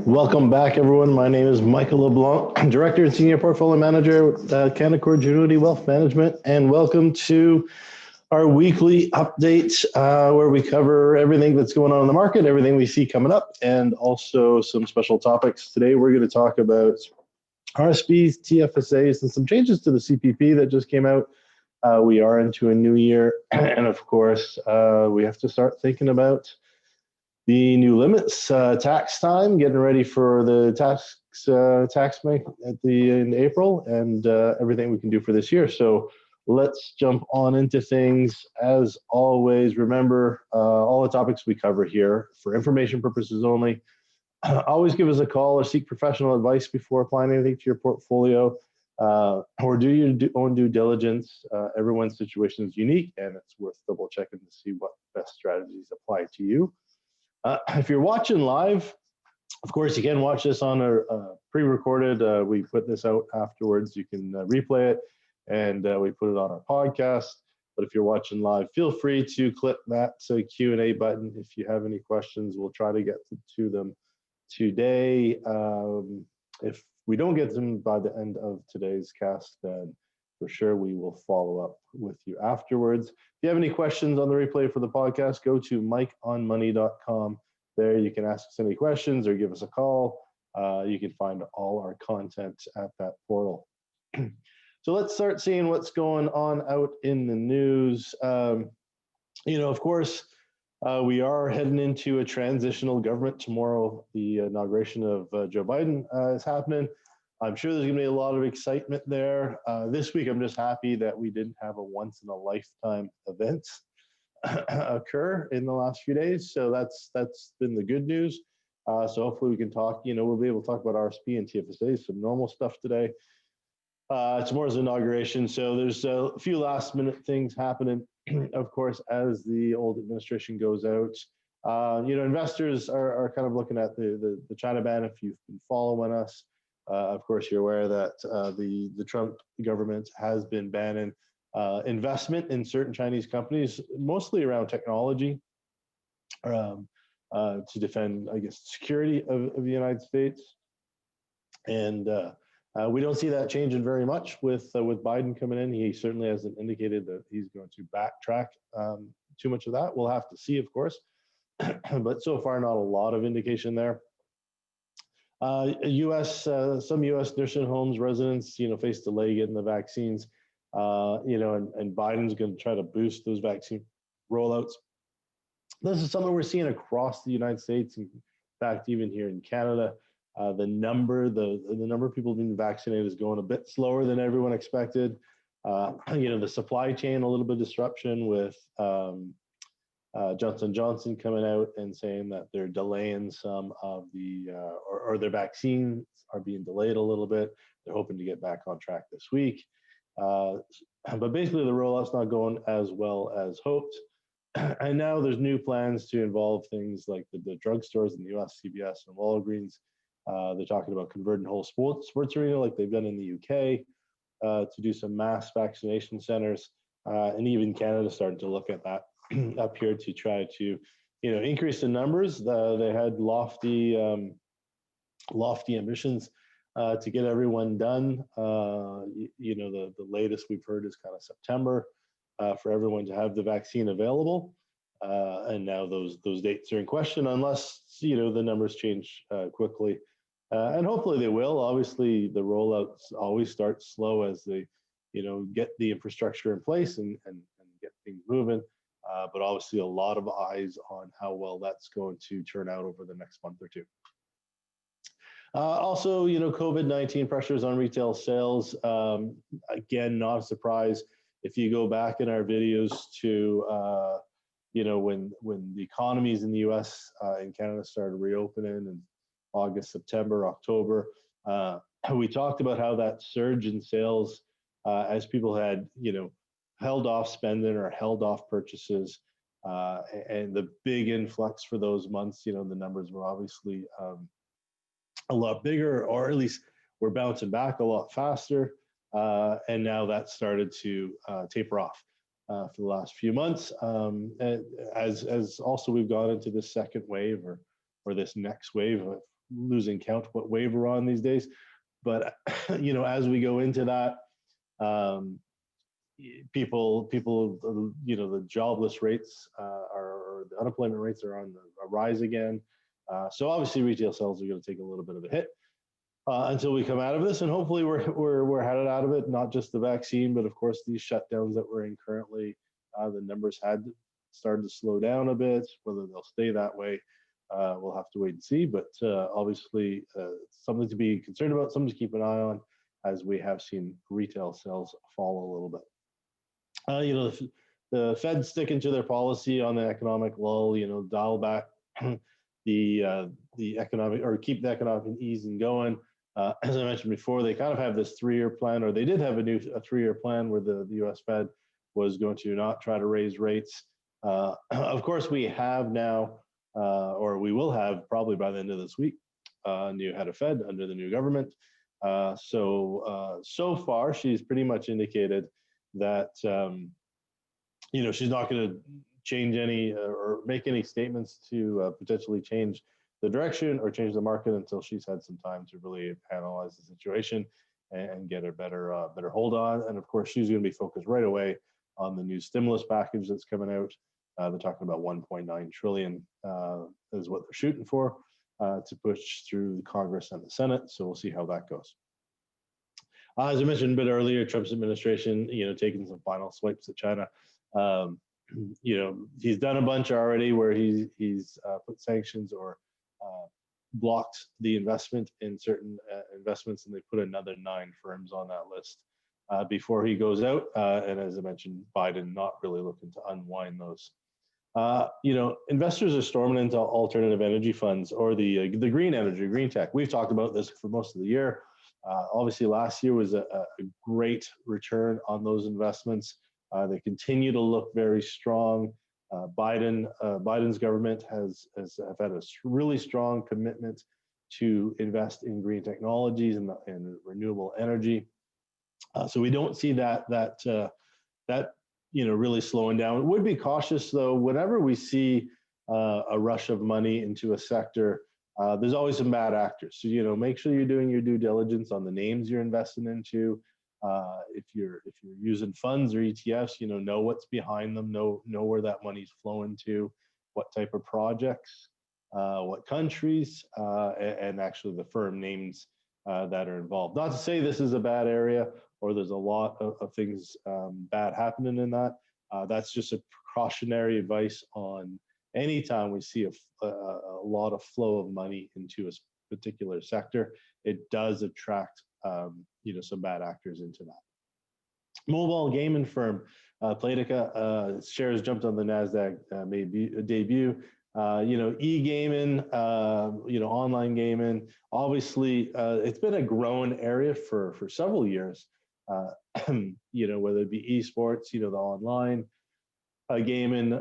Welcome back, everyone. My name is Michael LeBlanc, Director and Senior Portfolio Manager at Canaccord Genuity Wealth Management, and welcome to our weekly update where we cover everything that's going on in the market, everything we see coming up, and also some special topics. Today, we're going to talk about RSPs, TFSAs, and some changes to the CPP that just came out. We are into a new year, and of course, we have to start thinking about the new limits, tax time, getting ready for the tax make in April, and everything we can do for this year. So let's jump on into things. As always, remember all the topics we cover here for information purposes only. Always give us a call or seek professional advice before applying anything to your portfolio, or do your own due diligence. Everyone's situation is unique, and it's worth double checking to see what best strategies apply to you. If you're watching live, of course, you can watch this on a pre-recorded. We put this out afterwards. You can replay it, and we put it on our podcast. But if you're watching live, feel free to click that Q&A button. If you have any questions, we'll try to get to them today. If we don't get them by the end of today's cast, then for sure we will follow up with you afterwards. If you have any questions on the replay for the podcast, go to mikeonmoney.com. There you can ask us any questions or give us a call. You can find all our content at that portal. So let's start seeing what's going on out in the news. Of course, we are heading into a transitional government tomorrow. The inauguration of Joe Biden is happening. I'm sure there's going to be a lot of excitement there. This week, I'm just happy that we didn't have a once-in-a-lifetime event occur in the last few days. So that's been the good news. So hopefully we can talk, we'll be able to talk about RSP and TFSA, some normal stuff today. Tomorrow's inauguration. So there's a few last-minute things happening, of course, as the old administration goes out. Investors are kind of looking at the China ban. If you've been following us, of course, you're aware that the Trump government has been banning investment in certain Chinese companies, mostly around technology, to defend, I guess, security of the United States. And we don't see that changing very much with Biden coming in. He certainly hasn't indicated that he's going to backtrack too much of that. We'll have to see, of course, but so far not a lot of indication there. Some U.S. nursing homes residents, face delay getting the vaccines, and Biden's going to try to boost those vaccine rollouts. This is something we're seeing across the United States. In fact, even here in Canada, the number of people being vaccinated is going a bit slower than everyone expected. The supply chain, a little bit of disruption with Johnson & Johnson coming out and saying that they're delaying some of the, or their vaccines are being delayed a little bit. They're hoping to get back on track this week. But basically the rollout's not going as well as hoped. And now there's new plans to involve things like the drugstores in the US, CVS and Walgreens. They're talking about converting whole sports arena like they've done in the UK to do some mass vaccination centers. And even Canada started to look at that up here to try to, increase the numbers. They had lofty ambitions to get everyone done. The latest we've heard is kind of September for everyone to have the vaccine available. And now those dates are in question unless, the numbers change quickly. And hopefully they will. Obviously, the rollouts always start slow as they, get the infrastructure in place and get things moving. But obviously a lot of eyes on how well that's going to turn out over the next month or two. Also, COVID-19 pressures on retail sales. Again, not a surprise. If you go back in our videos to, when the economies in the US and Canada started reopening in August, September, October, we talked about how that surge in sales as people had, held off spending or held off purchases, and the big influx for those months, the numbers were obviously a lot bigger, or at least we're bouncing back a lot faster. And now that's started to taper off for the last few months. As also we've gone into this second wave or this next wave, of losing count what wave we're on these days. But as we go into that, people, the jobless rates or the unemployment rates are on a rise again. So obviously retail sales are going to take a little bit of a hit until we come out of this, and hopefully we're headed out of it. Not just the vaccine, but of course these shutdowns that we're in currently. The numbers had started to slow down a bit. Whether they'll stay that way, we'll have to wait and see. But obviously, something to be concerned about, something to keep an eye on, as we have seen retail sales fall a little bit. The Fed's sticking to their policy on the economic lull. Dial back the economic, or keep the economic easing going. As I mentioned before, they kind of have this 3-year plan, or they did have a 3-year plan where the U.S. Fed was going to not try to raise rates. Of course, we have now, or we will have probably by the end of this week, a new head of Fed under the new government. So far, she's pretty much indicated that she's not going to change any or make any statements to potentially change the direction or change the market until she's had some time to really analyze the situation and get a better hold on. And of course, she's going to be focused right away on the new stimulus package that's coming out. They're talking about 1.9 trillion is what they're shooting for to push through the Congress and the Senate. So we'll see how that goes. As I mentioned a bit earlier, Trump's administration, taking some final swipes at China. He's done a bunch already where he's put sanctions or blocked the investment in certain investments, and they put another 9 firms on that list before he goes out. And as I mentioned, Biden not really looking to unwind those. Investors are storming into alternative energy funds or the green energy, green tech. We've talked about this for most of the year. Obviously, last year was a great return on those investments. They continue to look very strong. Biden's government has had a really strong commitment to invest in green technologies and renewable energy. So we don't see that really slowing down. Would be cautious though. Whenever we see a rush of money into a sector, there's always some bad actors. So make sure you're doing your due diligence on the names you're investing into. If you're using funds or ETFs, know what's behind them, know where that money's flowing to, what type of projects, what countries, and actually the firm names that are involved. Not to say this is a bad area or there's a lot of things bad happening in that. That's just a precautionary advice on anytime we see a lot of flow of money into a particular sector. It does attract some bad actors into that. Mobile gaming firm Playtika shares jumped on the Nasdaq debut. E-gaming, online gaming. Obviously, it's been a growing area for several years. Whether it be esports, the online gaming,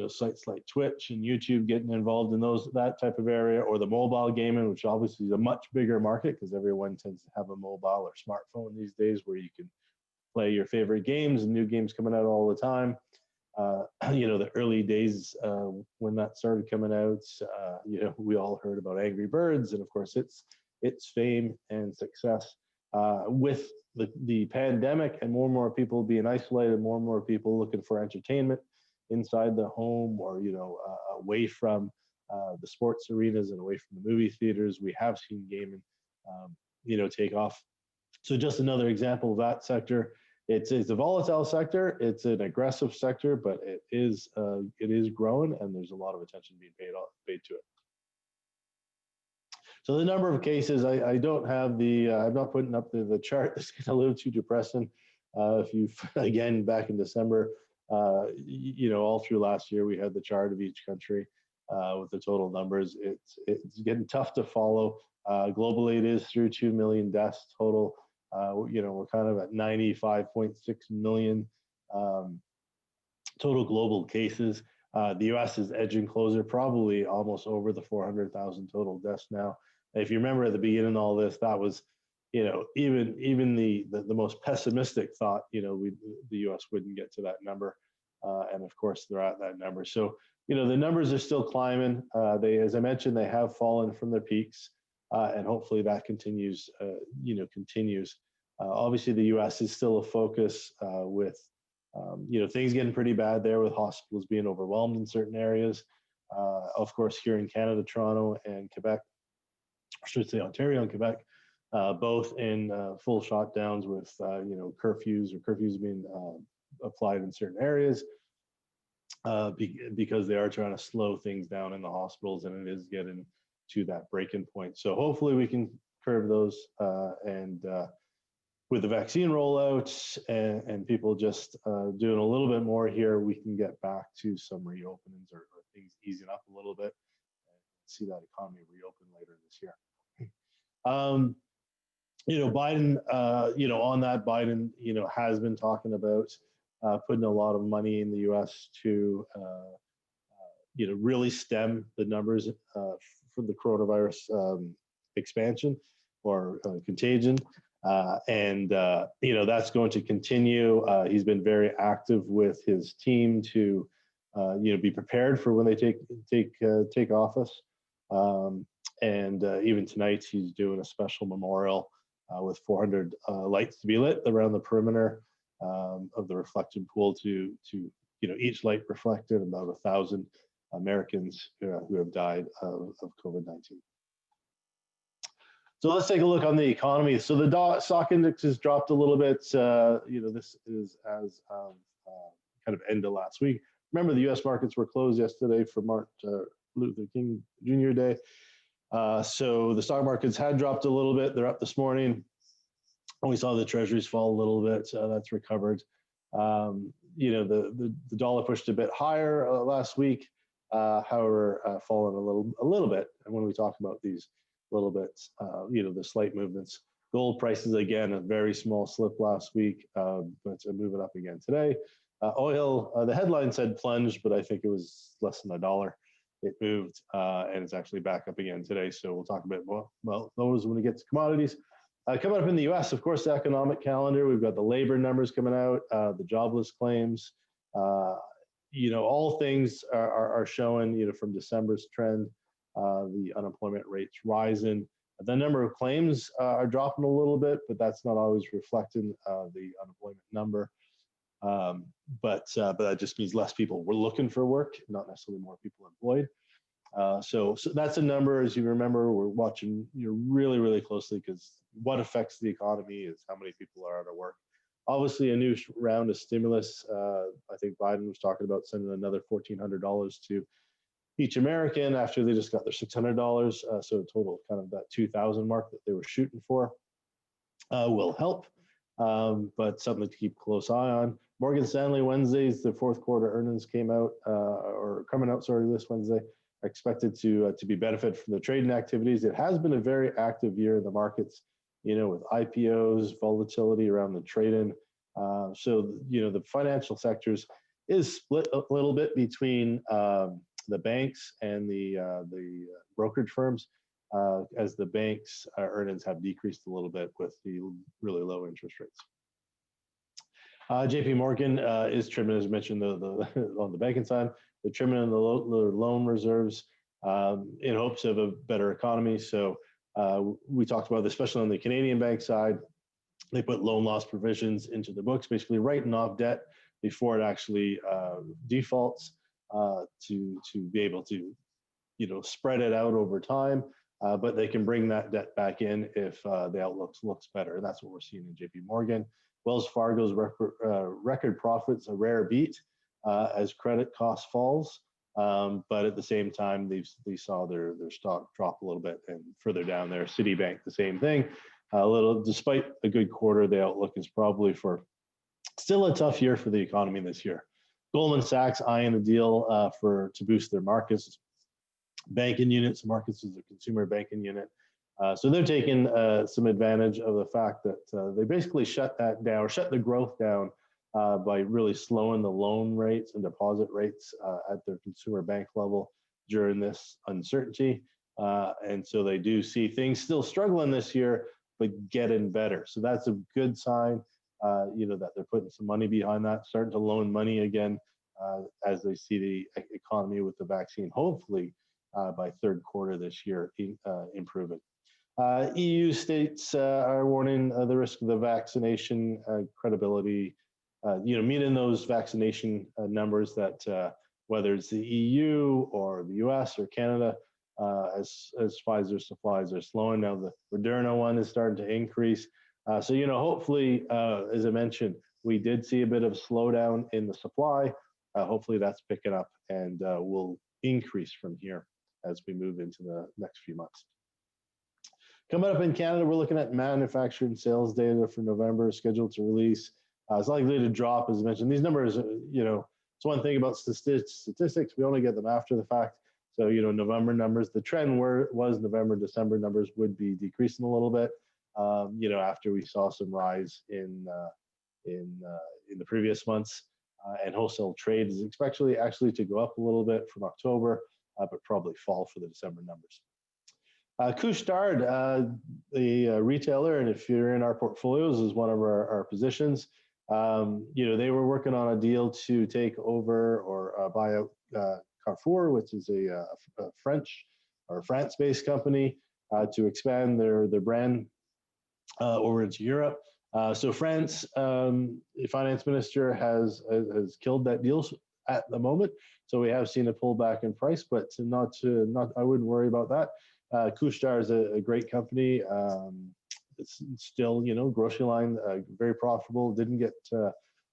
sites like Twitch and YouTube getting involved in that type of area, or the mobile gaming, which obviously is a much bigger market because everyone tends to have a mobile or smartphone these days where you can play your favorite games and new games coming out all the time. The early days when that started coming out, we all heard about Angry Birds, and of course its fame and success. With the pandemic and more people being isolated, more people looking for entertainment inside the home or away from the sports arenas and away from the movie theaters, we have seen gaming take off. So just another example of that sector. It's a volatile sector. It's an aggressive sector, but it is growing, and there's a lot of attention being paid to it. So the number of cases, I don't have I'm not putting up the chart. It's getting a little too depressing. If again, back in December, all through last year, we had the chart of each country with the total numbers. It's getting tough to follow. Globally, it is through 2 million deaths total. We're kind of at 95.6 million total global cases. The U.S. is edging closer, probably almost over the 400,000 total deaths now. If you remember at the beginning of all this, that was, even the most pessimistic thought, the U.S. wouldn't get to that number, and of course they're at that number. So the numbers are still climbing. They, as I mentioned, they have fallen from their peaks, and hopefully that continues. Continues. Obviously, the U.S. is still a focus with things getting pretty bad there, with hospitals being overwhelmed in certain areas. Of course, here in Canada, Toronto and Quebec, I should say Ontario and Quebec, both in full shutdowns with curfews being applied in certain areas because they are trying to slow things down in the hospitals, and it is getting to that breaking point. So hopefully we can curb those, and with the vaccine rollout and people just doing a little bit more here, we can get back to some reopenings or things easing up a little bit and see that economy reopen later this year. Biden, on that, Biden, has been talking about putting a lot of money in the U.S. to, really stem the numbers for the coronavirus expansion or contagion. That's going to continue. He's been very active with his team to, be prepared for when they take office. Even tonight, he's doing a special memorial with 400 lights to be lit around the perimeter of the reflected pool to each light reflected about 1,000 Americans who have died of COVID-19. So let's take a look on the economy. So the stock index has dropped a little bit. This is as of kind of end of last week. Remember, the U.S. markets were closed yesterday for Martin Luther King Jr. Day. So the stock markets had dropped a little bit. They're up this morning. We saw the treasuries fall a little bit. That's recovered. The dollar pushed a bit higher last week. However, fallen a little bit. And when we talk about these little bits, the slight movements. Gold prices, again, a very small slip last week, but moving up again today. Oil, the headline said plunged, but I think it was less than $1. It moved, and it's actually back up again today. So we'll talk a bit more about those when we get to commodities. Coming up in the U.S., of course, the economic calendar. We've got the labor numbers coming out, the jobless claims. All things are showing, from December's trend, the unemployment rates rising. The number of claims are dropping a little bit, but that's not always reflecting the unemployment number. But that just means less people were looking for work, not necessarily more people employed. So that's a number, as you remember, we're watching really, really closely, because what affects the economy is how many people are out of work. Obviously, a new round of stimulus. I think Biden was talking about sending another $1,400 to each American after they just got their $600. So a total kind of that 2,000 mark that they were shooting for will help, but something to keep a close eye on. Morgan Stanley Wednesdays, the fourth quarter earnings came out, this Wednesday, are expected to be benefit from the trading activities. It has been a very active year in the markets, with IPOs, volatility around the trading. So the financial sectors is split a little bit between the banks and the brokerage firms, as the banks' earnings have decreased a little bit with the really low interest rates. JP Morgan is trimming, as mentioned, on the banking side. They're trimming in the loan reserves in hopes of a better economy. So we talked about this, especially on the Canadian bank side. They put loan loss provisions into the books, basically writing off debt before it actually defaults, to be able to spread it out over time. But they can bring that debt back in if the outlook looks better. And that's what we're seeing in JP Morgan. Wells Fargo's record profits, a rare beat as credit cost falls. But at the same time, they saw their stock drop a little bit. And further down there, Citibank, the same thing. Despite a good quarter, the outlook is probably for still a tough year for the economy this year. Goldman Sachs eyeing a deal to boost their markets banking units. Markets is a consumer banking unit. So they're taking some advantage of the fact that they basically shut the growth down by really slowing the loan rates and deposit rates at their consumer bank level during this uncertainty. And so they do see things still struggling this year, but getting better. So that's a good sign, that they're putting some money behind that, starting to loan money again as they see the economy with the vaccine, hopefully by third quarter this year, improving. EU states are warning the risk of the vaccination credibility, meeting those vaccination numbers that whether it's the EU or the US or Canada, as Pfizer supplies are slowing. Now the Moderna one is starting to increase. So hopefully, as I mentioned, we did see a bit of a slowdown in the supply. Hopefully that's picking up and will increase from here as we move into the next few months. Coming up in Canada, we're looking at manufacturing sales data for November, scheduled to release. It's likely to drop, as I mentioned. These numbers, it's one thing about statistics. We only get them after the fact. So, November numbers, the trend was November, December numbers would be decreasing a little bit, after we saw some rise in the previous months. And wholesale trade is expected actually to go up a little bit from October, but probably fall for the December numbers. Couche-Tard, the retailer, and if you're in our portfolios, is one of our positions. They were working on a deal to take over or buy out Carrefour, which is a French or France-based company, to expand their brand over into Europe. So France, the finance minister has killed that deal at the moment. So we have seen a pullback in price, but I wouldn't worry about that. Couche-Tard is a great company. It's still, grocery line, very profitable, didn't get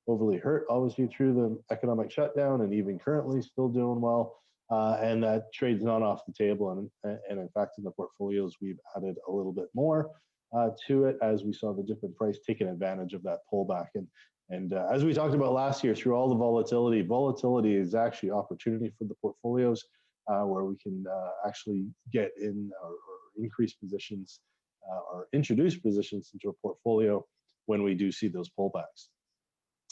overly hurt, obviously, through the economic shutdown, and even currently still doing well. And that trade's not off the table. And in fact, in the portfolios, we've added a little bit more to it as we saw the dip in price, taking advantage of that pullback. And as we talked about last year, through all the volatility is actually opportunity for the portfolios, where we can actually get in or increase positions or introduce positions into a portfolio when we do see those pullbacks.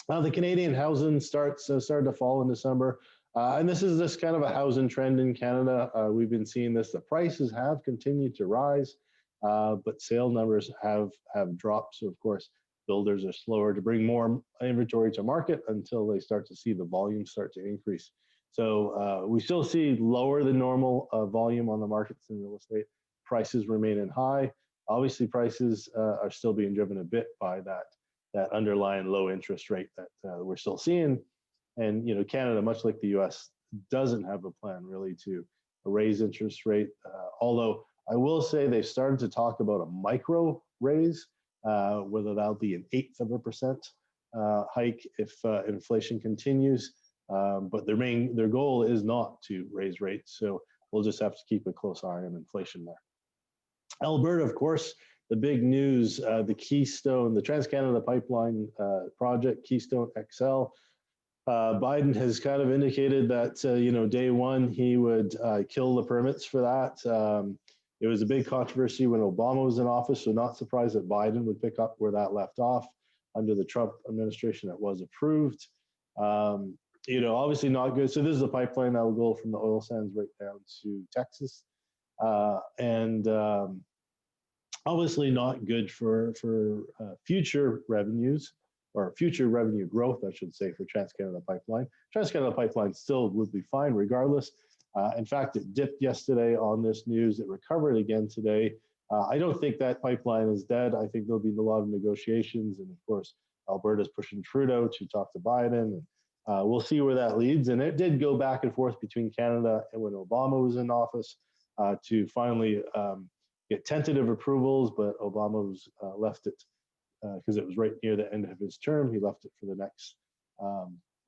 Now, the Canadian housing started to fall in December. And this is kind of a housing trend in Canada. We've been seeing this. The prices have continued to rise, but sale numbers have dropped. So, of course, builders are slower to bring more inventory to market until they start to see the volume start to increase. So we still see lower than normal volume on the markets in real estate. Prices remaining high. Obviously, prices are still being driven a bit by that underlying low interest rate that we're still seeing. And Canada, much like the U.S., doesn't have a plan really to raise interest rate. Although I will say they've started to talk about a micro raise, whether that'll be an 1/8% hike if inflation continues. But their goal is not to raise rates. So we'll just have to keep a close eye on inflation there. Alberta, of course, the big news, the Keystone, the Trans-Canada Pipeline project, Keystone XL. Biden has kind of indicated that, day one, he would kill the permits for that. It was a big controversy when Obama was in office, so not surprised that Biden would pick up where that left off. Under the Trump administration, it was approved. Obviously not good. So this is a pipeline that will go from the oil sands right down to Texas. And obviously not good for future revenues, or future revenue growth, I should say, for Trans-Canada Pipeline. Trans-Canada Pipeline still would be fine regardless. In fact, it dipped yesterday on this news. It recovered again today. I don't think that pipeline is dead. I think there'll be a lot of negotiations. And of course, Alberta's pushing Trudeau to talk to Biden. And we'll see where that leads. And it did go back and forth between Canada and when Obama was in office to finally get tentative approvals, but Obama was left it because it was right near the end of his term. He left it for the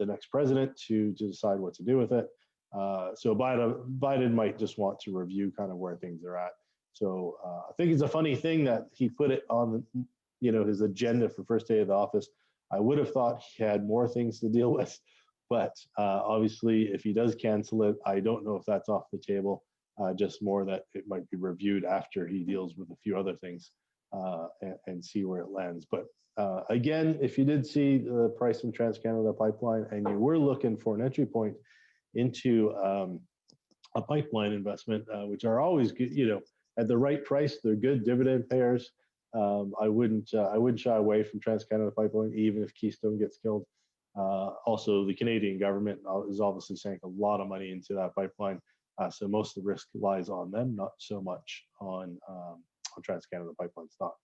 next president to decide what to do with it. So Biden might just want to review kind of where things are at. So I think it's a funny thing that he put it on his agenda for first day of the office. I would have thought he had more things to deal with, but obviously if he does cancel it, I don't know if that's off the table. Just more that it might be reviewed after he deals with a few other things and see where it lands. But again, if you did see the price in Trans-Canada Pipeline and you were looking for an entry point into a pipeline investment, which are always good, at the right price. They're good dividend payers. I wouldn't shy away from TransCanada Pipeline, even if Keystone gets killed. Also, the Canadian government is obviously sank a lot of money into that pipeline, so most of the risk lies on them, not so much on TransCanada Pipeline stock.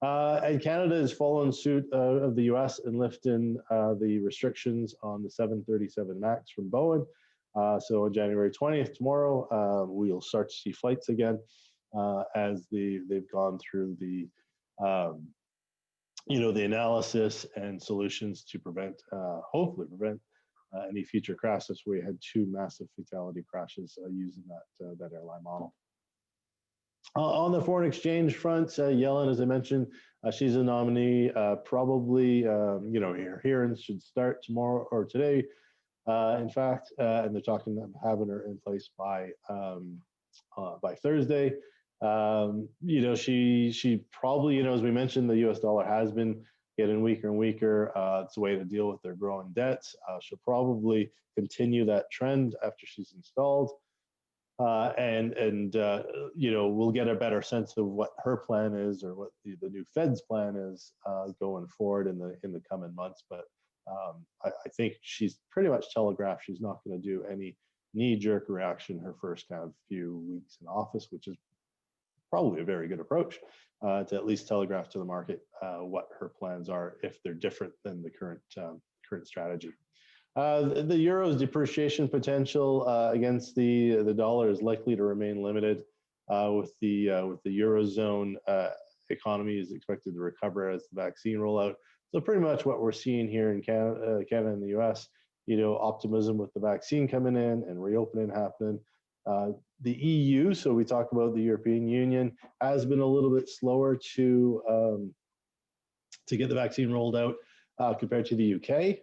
And Canada is following suit of the US and lifting the restrictions on the 737 MAX from Boeing. So on January 20th, tomorrow, we'll start to see flights again as they've gone through the the analysis and solutions to prevent, hopefully prevent any future crashes. We had 2 massive fatality crashes using that airline model. On the foreign exchange front, Yellen, as I mentioned, she's a nominee. Probably, her hearings should start tomorrow or today, in fact, and they're talking about having her in place by Thursday. She probably, as we mentioned, the U.S. dollar has been getting weaker and weaker. It's a way to deal with their growing debts. She'll probably continue that trend after she's installed. We'll get a better sense of what her plan is, or what the new Fed's plan is going forward in the coming months. But I think she's pretty much telegraphed she's not going to do any knee-jerk reaction her first kind of few weeks in office, which is probably a very good approach to at least telegraph to the market what her plans are if they're different than the current strategy. The euro's depreciation potential against the dollar is likely to remain limited, with the eurozone economy is expected to recover as the vaccine rollout. So pretty much what we're seeing here in Canada and the US, optimism with the vaccine coming in and reopening happening. The EU, so we talk about the European Union, has been a little bit slower to get the vaccine rolled out compared to the UK.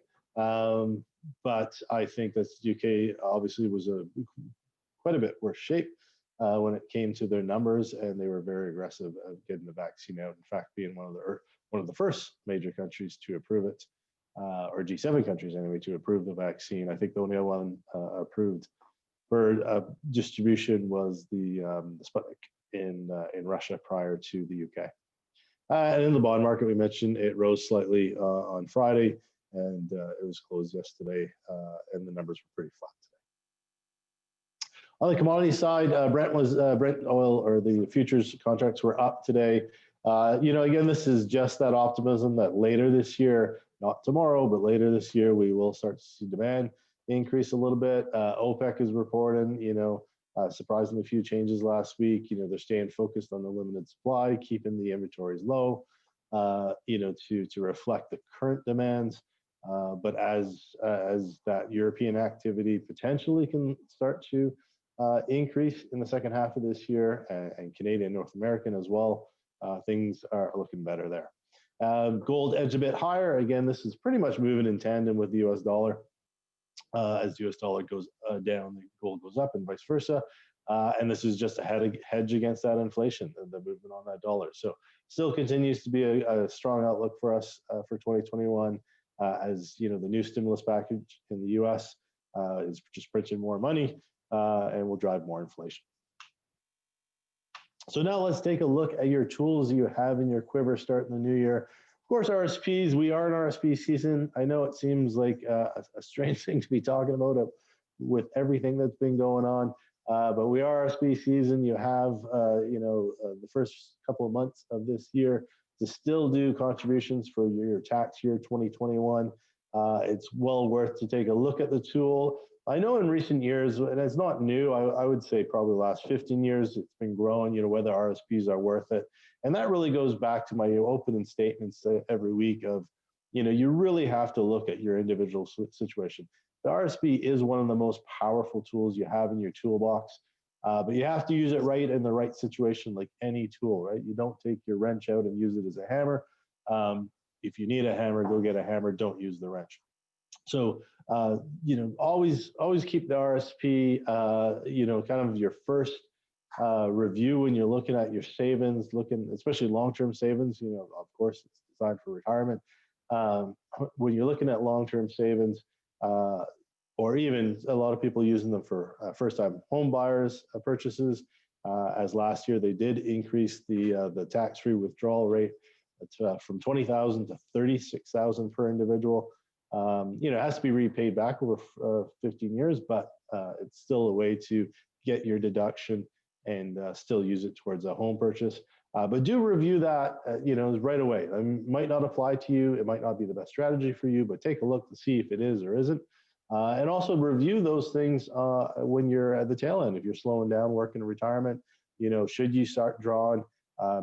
But I think that the UK obviously was quite a bit worse shape when it came to their numbers, and they were very aggressive at getting the vaccine out. In fact, being one of the first major countries to approve it, or G7 countries anyway, to approve the vaccine. I think the only one approved for distribution was the Sputnik in Russia prior to the UK. And in the bond market, we mentioned it rose slightly on Friday, and it was closed yesterday, and the numbers were pretty flat today. On the commodity side, Brent oil, or the futures contracts, were up today. Again, this is just that optimism that later this year, not tomorrow, but later this year, we will start to see demand increase a little bit. OPEC is reporting, surprisingly few changes last week. They're staying focused on the limited supply, keeping the inventories low, to reflect the current demands. But as that European activity potentially can start to increase in the second half of this year, and Canadian, North American as well, things are looking better there. Gold edged a bit higher. Again, this is pretty much moving in tandem with the US dollar. As the US dollar goes down, the gold goes up, and vice versa. And this is just a hedge against that inflation, the movement on that dollar. So still continues to be a strong outlook for us for 2021, as the new stimulus package in the US is just printing more money and will drive more inflation. So now let's take a look at your tools you have in your quiver starting the new year. Of course, RSPs, we are in RSP season. I know it seems like a strange thing to be talking about with everything that's been going on, but we are RSP season. You have, the first couple of months of this year to still do contributions for your tax year 2021. It's well worth to take a look at the tool. I know in recent years, and it's not new, I would say probably the last 15 years, it's been growing, whether RSPs are worth it. And that really goes back to my opening statements every week of, you really have to look at your individual situation. The RSP is one of the most powerful tools you have in your toolbox, but you have to use it right in the right situation, like any tool, right? You don't take your wrench out and use it as a hammer. If you need a hammer, go get a hammer, don't use the wrench. So, always keep the RSP, kind of your first review when you're looking at your savings, especially long-term savings. Of course, it's designed for retirement. When you're looking at long-term savings, or even a lot of people using them for first-time home buyers purchases. As last year they did increase the tax-free withdrawal rate. It's from 20,000 to 36,000 per individual. It has to be repaid back over 15 years, but it's still a way to get your deduction and still use it towards a home purchase. But do review that, right away. It might not apply to you. It might not be the best strategy for you, but take a look to see if it is or isn't. And also review those things when you're at the tail end. If you're slowing down work in retirement, should you start drawing?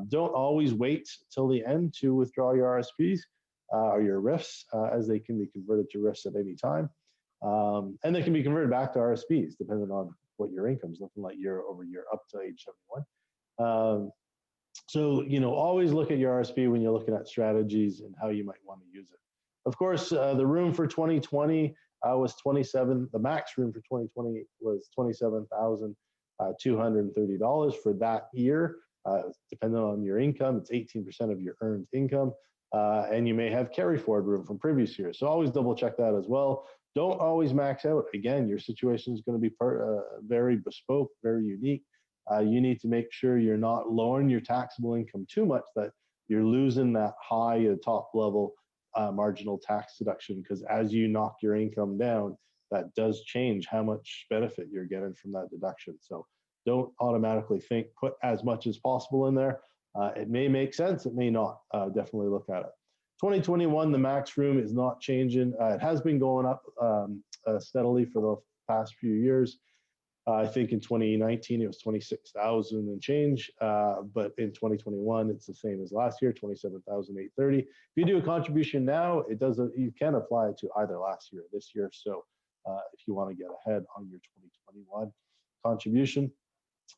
Don't always wait till the end to withdraw your RSPs or your RIFs, as they can be converted to RIFs at any time. And they can be converted back to RSPs, depending on what your income is looking like year over year up to age 71. So, always look at your RSP when you're looking at strategies and how you might want to use it. Of course, the room for 2020 was the max room for 2020 was $27,230 for that year. Depending on your income, it's 18% of your earned income. And you may have carry forward room from previous years. So always double check that as well. Don't always max out. Again, your situation is going to be very bespoke, very unique. You need to make sure you're not lowering your taxable income too much that you're losing that high top level marginal tax deduction, because as you knock your income down, that does change how much benefit you're getting from that deduction. So don't automatically put as much as possible in there. It may make sense, it may not. Definitely look at it. 2021, the max room is not changing. It has been going up steadily for the past few years. I think in 2019 it was 26,000 and change, but in 2021 it's the same as last year, 27,830. If you do a contribution now, you can apply it to either last year or this year. So if you want to get ahead on your 2021 contribution,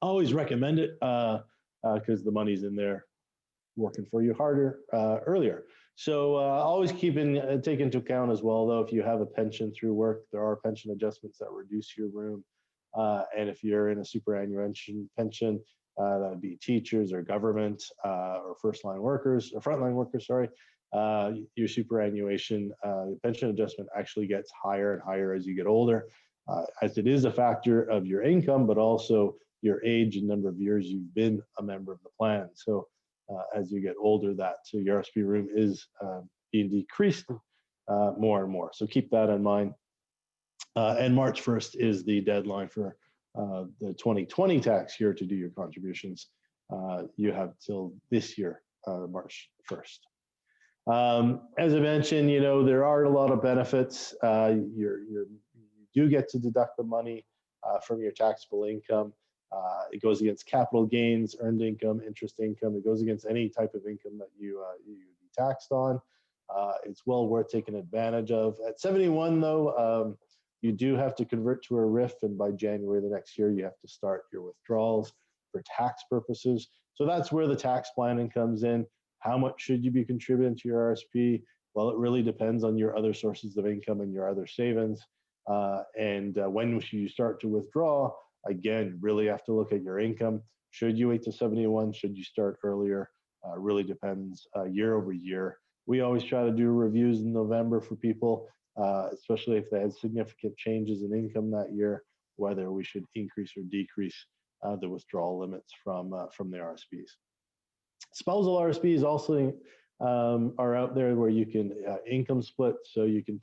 always recommend it because the money's in there working for you harder earlier. So always take into account as well, though, if you have a pension through work, there are pension adjustments that reduce your room. And if you're in a superannuation pension, that would be teachers or government or frontline workers, your superannuation pension adjustment actually gets higher and higher as you get older, as it is a factor of your income, but also your age and number of years you've been a member of the plan. So as you get older, your RSP room is being decreased more and more. So keep that in mind. And March 1st is the deadline for the 2020 tax year to do your contributions. You have till this year, March 1st. As I mentioned, there are a lot of benefits. You do get to deduct the money from your taxable income. It goes against capital gains, earned income, interest income. It goes against any type of income that you'd be taxed on. It's well worth taking advantage of. At 71, though, you do have to convert to a RIF, and by January the next year, you have to start your withdrawals for tax purposes. So that's where the tax planning comes in. How much should you be contributing to your RSP? Well, it really depends on your other sources of income and your other savings. And when should you start to withdraw? Again, really have to look at your income. Should you wait to 71? Should you start earlier? Really depends year over year. We always try to do reviews in November for people, especially if they had significant changes in income that year, whether we should increase or decrease the withdrawal limits from the RSPs. Spousal RSPs also are out there where you can income split, so you can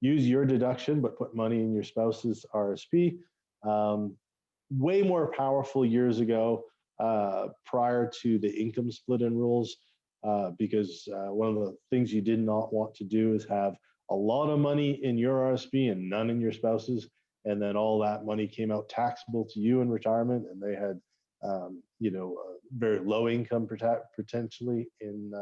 use your deduction but put money in your spouse's RSP. Way more powerful years ago, prior to the income split-in rules, because one of the things you did not want to do is have a lot of money in your RSP and none in your spouse's, and then all that money came out taxable to you in retirement, and they had very low income potentially in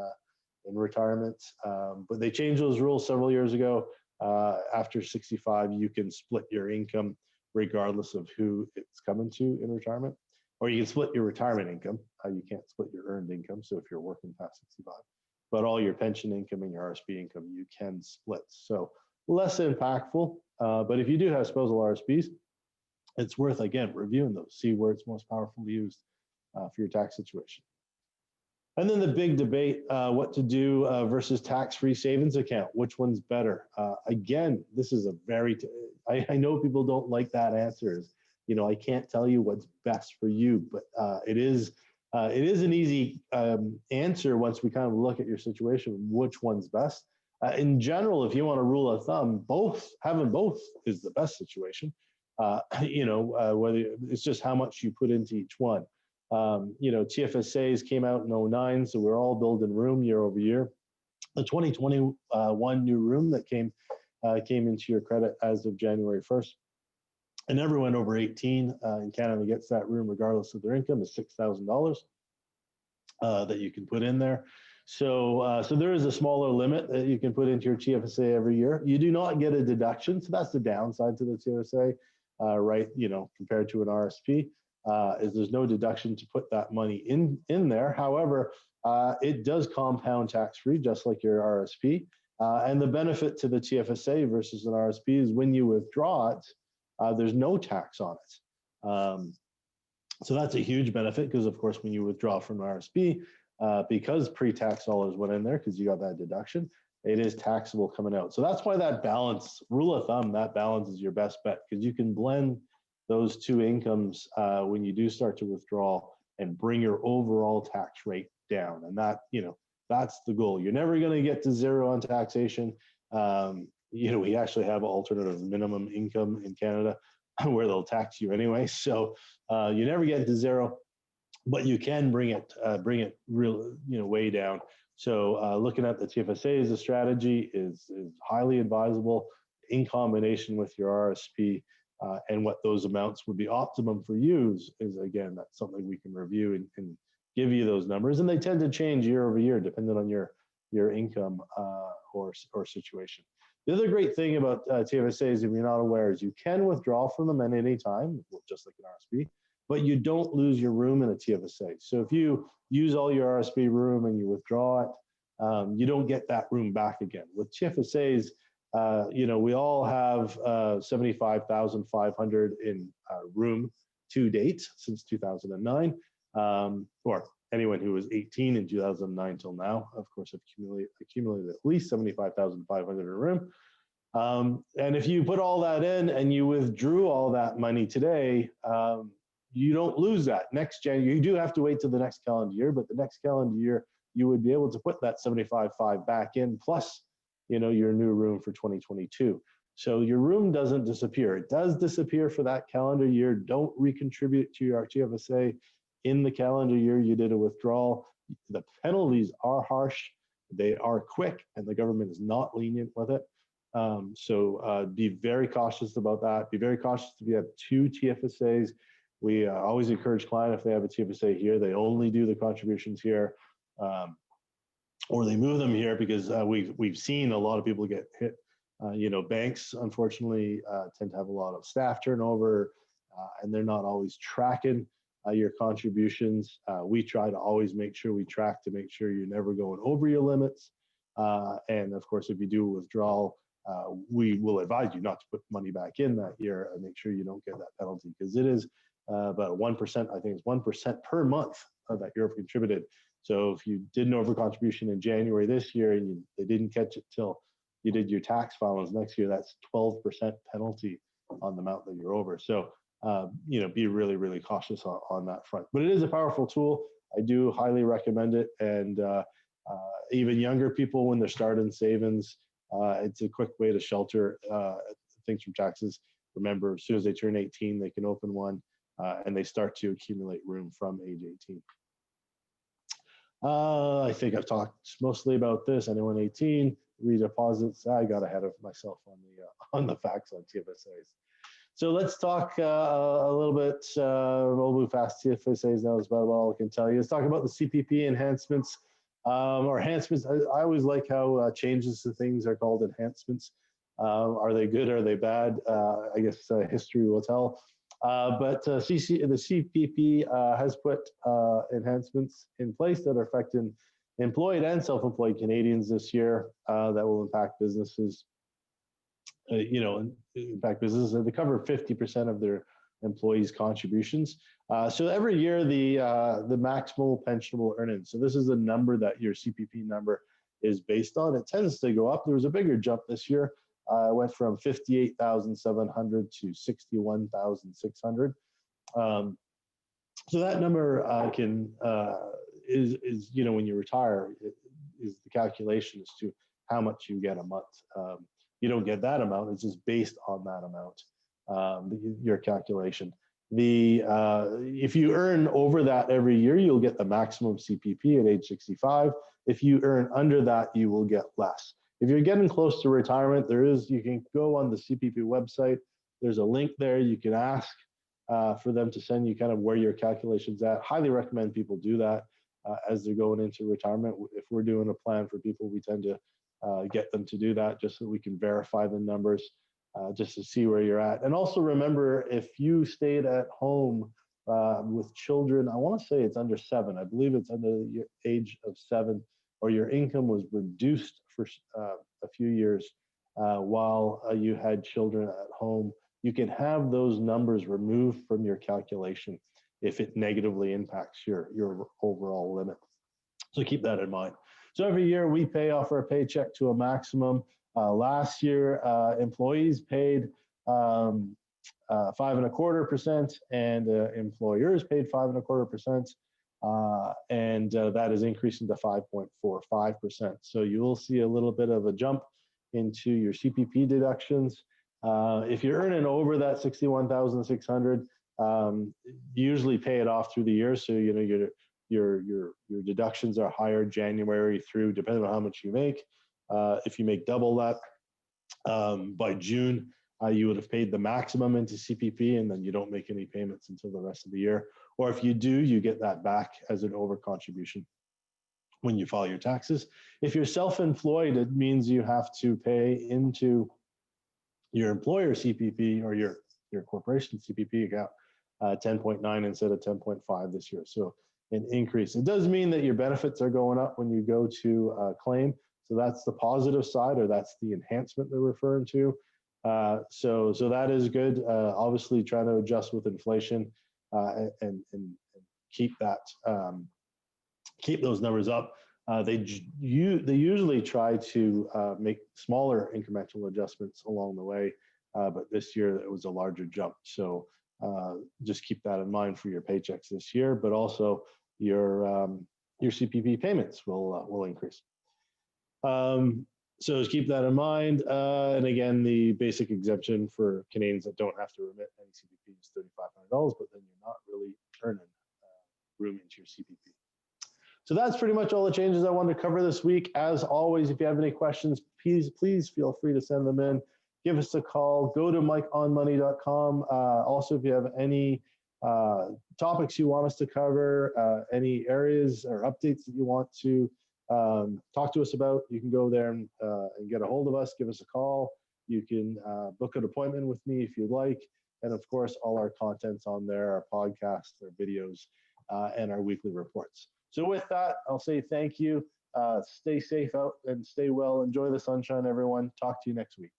retirement. But they changed those rules several years ago. After 65, you can split your income regardless of who it's coming to in retirement, or you can split your retirement income. You can't split your earned income. So if you're working past 65, but all your pension income and your RSP income, you can split. So less impactful. But if you do have spousal RSPs, it's worth, again, reviewing those, see where it's most powerfully used for your tax situation. And then the big debate, what to do versus tax-free savings account. Which one's better? Again, this is I know people don't like that answer. You know, I can't tell you what's best for you, but it is an easy answer once we kind of look at your situation, which one's best. In general, if you want a rule of thumb, having both is the best situation. Whether it's just how much you put into each one. TFSAs came out in 2009, so we're all building room year over year. The 2021 new room that came into your credit as of January 1st. And everyone over 18 in Canada gets that room regardless of their income is $6,000 that you can put in there. So there is a smaller limit that you can put into your TFSA every year. You do not get a deduction, so that's the downside to the TFSA, right? Compared to an RSP, is there's no deduction to put that money in there. However, it does compound tax-free, just like your RSP. And the benefit to the TFSA versus an RSP is when you withdraw it, there's no tax on it. So that's a huge benefit because, of course, when you withdraw from an RSP, because pre-tax dollars went in there because you got that deduction, it is taxable coming out. So that's why that balance, rule of thumb, that balance is your best bet because you can blend those two incomes when you do start to withdraw and bring your overall tax rate down. And that's the goal. You're never going to get to zero on taxation. We actually have alternative minimum income in Canada where they'll tax you anyway. So you never get to zero, but you can bring it real, way down. So looking at the TFSA as a strategy is highly advisable in combination with your RSP. And what those amounts would be optimum for you is again, that's something we can review and give you those numbers. And they tend to change year over year, depending on your income or situation. The other great thing about TFSAs, if you're not aware, is you can withdraw from them at any time, just like an RSP, but you don't lose your room in a TFSA. So if you use all your RSP room and you withdraw it, you don't get that room back again. With TFSAs, we all have 75,500 in room to date since 2009, or anyone who was 18 in 2009 till now, of course, have accumulated at least 75,500 in a room. And if you put all that in and you withdrew all that money today, you don't lose that. Next January, you do have to wait till the next calendar year, but the next calendar year, you would be able to put that 75.5 back in, plus, your new room for 2022. So your room doesn't disappear. It does disappear for that calendar year. Don't recontribute to your TFSA in the calendar year you did a withdrawal. The penalties are harsh. They are quick, and the government is not lenient with it. So be very cautious about that. Be very cautious if you have two TFSAs. We always encourage clients, if they have a TFSA here, they only do the contributions here, or they move them here because we've seen a lot of people get hit. Banks, unfortunately, tend to have a lot of staff turnover, and they're not always tracking your contributions. We try to always make sure we track to make sure you're never going over your limits. And of course, if you do a withdrawal, we will advise you not to put money back in that year and make sure you don't get that penalty, because it is about 1%, I think it's 1% per month that you're contributed. So if you did an over-contribution in January this year and they didn't catch it till you did your tax filings next year, that's 12% penalty on the amount that you're over. So, be really, really cautious on that front. But it is a powerful tool. I do highly recommend it. And even younger people, when they're starting savings, it's a quick way to shelter things from taxes. Remember, as soon as they turn 18, they can open one, and they start to accumulate room from age 18. I think I've talked mostly about this. Anyone 18, redeposits. I got ahead of myself on the facts on TFSAs. So let's talk a little bit. We'll move fast. TFSAs now is about all I can tell you. Let's talk about the CPP enhancements. Or enhancements. I always like how changes to things are called enhancements. Are they good? Are they bad? I guess history will tell. But the CPP has put enhancements in place that are affecting employed and self-employed Canadians this year that will impact businesses. Impact businesses. They cover 50% of their employees' contributions. So every year, the maximal pensionable earnings. So this is the number that your CPP number is based on. It tends to go up. There was a bigger jump this year. went from 58,700 to 61,600. So that number is when you retire, is the calculation as to how much you get a month. You don't get that amount; it's just based on that amount. Your calculation. If you earn over that every year, you'll get the maximum CPP at age 65. If you earn under that, you will get less. If you're getting close to retirement, you can go on the CPP website. There's a link there. You can ask for them to send you kind of where your calculation's at. Highly recommend people do that as they're going into retirement. If we're doing a plan for people, we tend to get them to do that just so we can verify the numbers. Just to see where you're at. And also remember, if you stayed at home with children, I want to say it's under 7. I believe it's under the age of 7, or your income was reduced for a few years while you had children at home, you can have those numbers removed from your calculation if it negatively impacts your overall limit. So keep that in mind. So every year we pay off our paycheck to a maximum. Last year, employees paid 5.25%, and employers paid 5.25%, and that is increasing to 5.45%. So you will see a little bit of a jump into your CPP deductions. If you're earning over that 61,600, you usually pay it off through the year. So your deductions are higher January through, depending on how much you make. If you make double that, by June, you would have paid the maximum into CPP, and then you don't make any payments until the rest of the year. Or if you do, you get that back as an over contribution when you file your taxes. If you're self-employed, it means you have to pay into your employer CPP or your corporation CPP account 10.9 instead of 10.5 this year. So an increase. It does mean that your benefits are going up when you go to claim. So that's the positive side, or that's the enhancement they're referring to. So that is good. Obviously, trying to adjust with inflation and keep those numbers up. They usually try to make smaller incremental adjustments along the way, but this year it was a larger jump. So just keep that in mind for your paychecks this year, but also your CPP payments will increase. So just keep that in mind. And again, the basic exemption for Canadians that don't have to remit any CPP is $3,500, but then you're not really earning room into your CPP. So that's pretty much all the changes I wanted to cover this week. As always, if you have any questions, please feel free to send them in. Give us a call. Go to mikeonmoney.com. Also, if you have any topics you want us to cover, any areas or updates that you want to talk to us about, you can go there and get a hold of us. Give us a call. You can book an appointment with me if you'd like. And of course, all our content's on there, our podcasts, our videos, and our weekly reports. So with that, I'll say thank you. Stay safe out and stay well. Enjoy the sunshine, everyone. Talk to you next week.